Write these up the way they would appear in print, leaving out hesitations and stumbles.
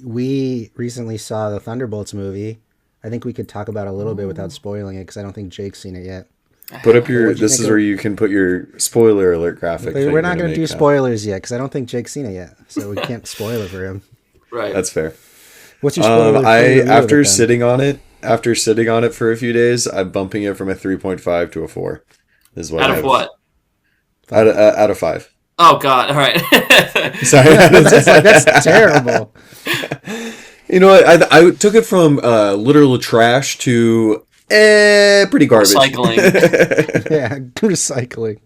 we recently saw the Thunderbolts movie. I think we could talk about it a little bit without spoiling it because I don't think Jake's seen it yet. Put up your. This is where you can put your spoiler alert graphic. We're not going to do spoilers yet because I don't think Jake's seen it yet, so we can't spoil it for him. Right. That's fair. What's your spoiler? After sitting on it for a few days, I'm bumping it from a 3.5 to a 4. Is what out of what? Out of 5. Oh God! All right. Sorry, that's terrible. You know what? I took it from literal trash to pretty garbage. Recycling. Yeah, recycling.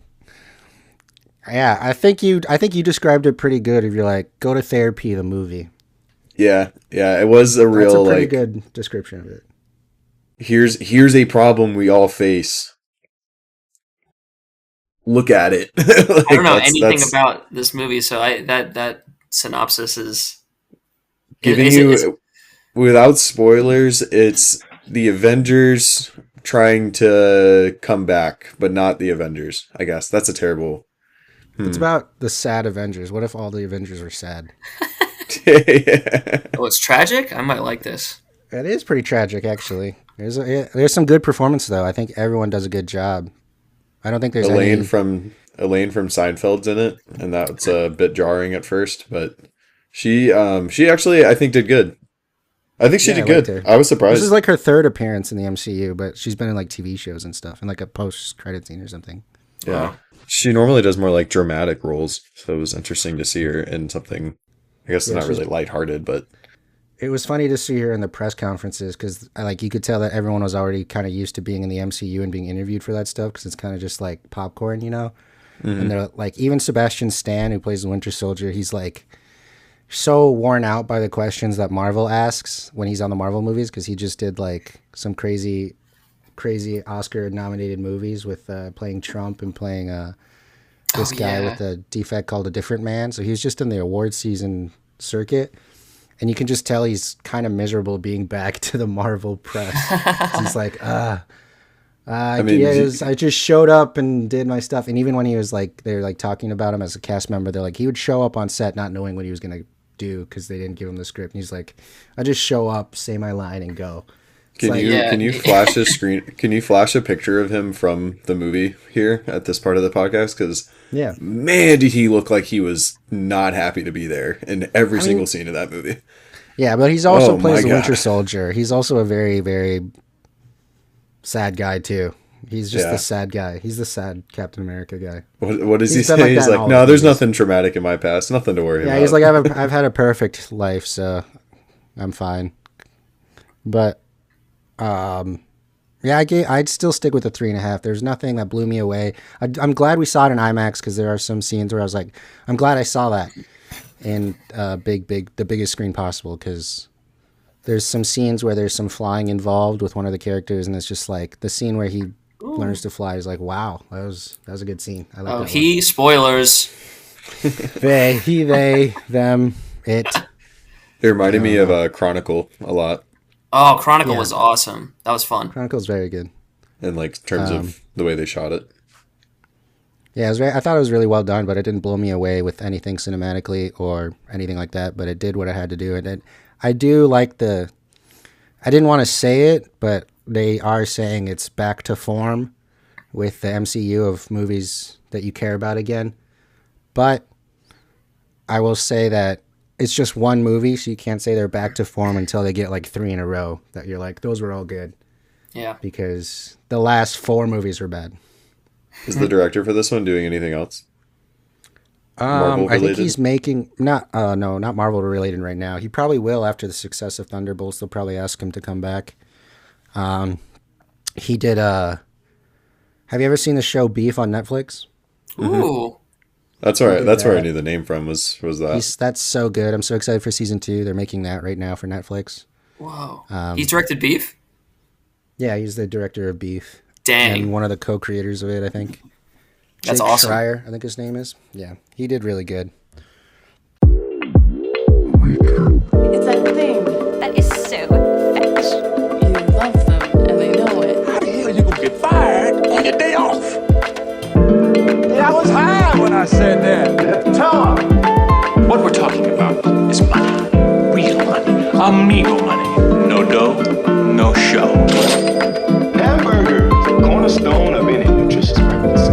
Yeah, I think you described it pretty good. If you're like, go to therapy, the movie. Yeah, it was a real That's a pretty good description of it. Here's a problem we all face. Look at it. I don't know anything about this movie, so that synopsis is giving you without spoilers. It's the Avengers trying to come back, but not the Avengers. I guess that's a terrible. It's about the Sad Avengers. What if all the Avengers were sad? Yeah. Oh, it's tragic. I might like this. It is pretty tragic, actually. There's some good performance though. I think everyone does a good job. I don't think there's Elaine from Seinfeld's in it, and that's a bit jarring at first, but she actually I think did good. I think she did good. I was surprised. This is like her third appearance in the MCU, but she's been in like TV shows and stuff, and like a post-credit scene or something. Yeah, she normally does more like dramatic roles, so it was interesting to see her in something. I guess it's not really lighthearted, but it was funny to see her in the press conferences because you could tell that everyone was already kind of used to being in the MCU and being interviewed for that stuff because it's kind of just like popcorn, you know. Mm-hmm. And they're like, even Sebastian Stan, who plays the Winter Soldier, he's like so worn out by the questions that Marvel asks when he's on the Marvel movies because he just did like some crazy Oscar-nominated movies with playing Trump and playing this guy with a defect called A Different Man. So he was just in the award season circuit. And you can just tell he's kind of miserable being back to the Marvel press. He's like, I just showed up and did my stuff. And even when he was like, they're like talking about him as a cast member, they're like, he would show up on set not knowing what he was going to do because they didn't give him the script. And he's like, I just show up, say my line, and go. Can you flash a screen? Can you flash a picture of him from the movie here at this part of the podcast? Because man, did he look like he was not happy to be there in every single scene of that movie. Yeah, but he's also plays the Winter Soldier. He's also a very, very sad guy too. He's just the sad guy. He's the sad Captain America guy. What does he say? Like he's like, no, there's nothing traumatic in my past. Nothing to worry about. Yeah, he's like, I've had a perfect life, so I'm fine. But I'd still stick with the 3.5. There's nothing that blew me away. I'm glad we saw it in IMAX because there are some scenes where I was like, I'm glad I saw that in the biggest screen possible because there's some scenes where there's some flying involved with one of the characters, and it's just like the scene where he learns to fly is like, wow, that was a good scene. I like that. Spoilers. They, them, it. It reminded me of Chronicle a lot. Oh, Chronicle was awesome. That was fun. Chronicle's very good. In like terms of the way they shot it. Yeah, I thought it was really well done, but it didn't blow me away with anything cinematically or anything like that. But it did what it had to do, and I do like I didn't want to say it, but they are saying it's back to form with the MCU of movies that you care about again. But I will say that it's just one movie, so you can't say they're back to form until they get like 3 in a row that you're like, those were all good. Yeah. Because the last 4 movies were bad. Is the director for this one doing anything else? I think he's making not Marvel related right now. He probably will after the success of Thunderbolts. They'll probably ask him to come back. He did have you ever seen the show Beef on Netflix? Ooh. That's all right. That's where I knew the name from was that. That's so good. I'm so excited for season 2. They're making that right now for Netflix. Whoa. He's directed Beef? Yeah, he's the director of Beef. Dang. And one of the co-creators of it, I think. That's Jake awesome. Schreier, I think his name is. Yeah, he did really good. It's that thing. That is so fetch. You love them, and they know it. How the hell you gonna get fired on your day off? Yeah, I was high when I said that. Tell him. What we're talking about is money. Real money. Amigo money. No dough, no show. Hamburger, cornerstone of any nutritious breakfast.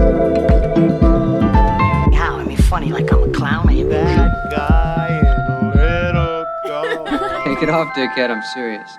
How? I mean, funny like I'm a clown. That guy in little gold. Take it off, dickhead. I'm serious.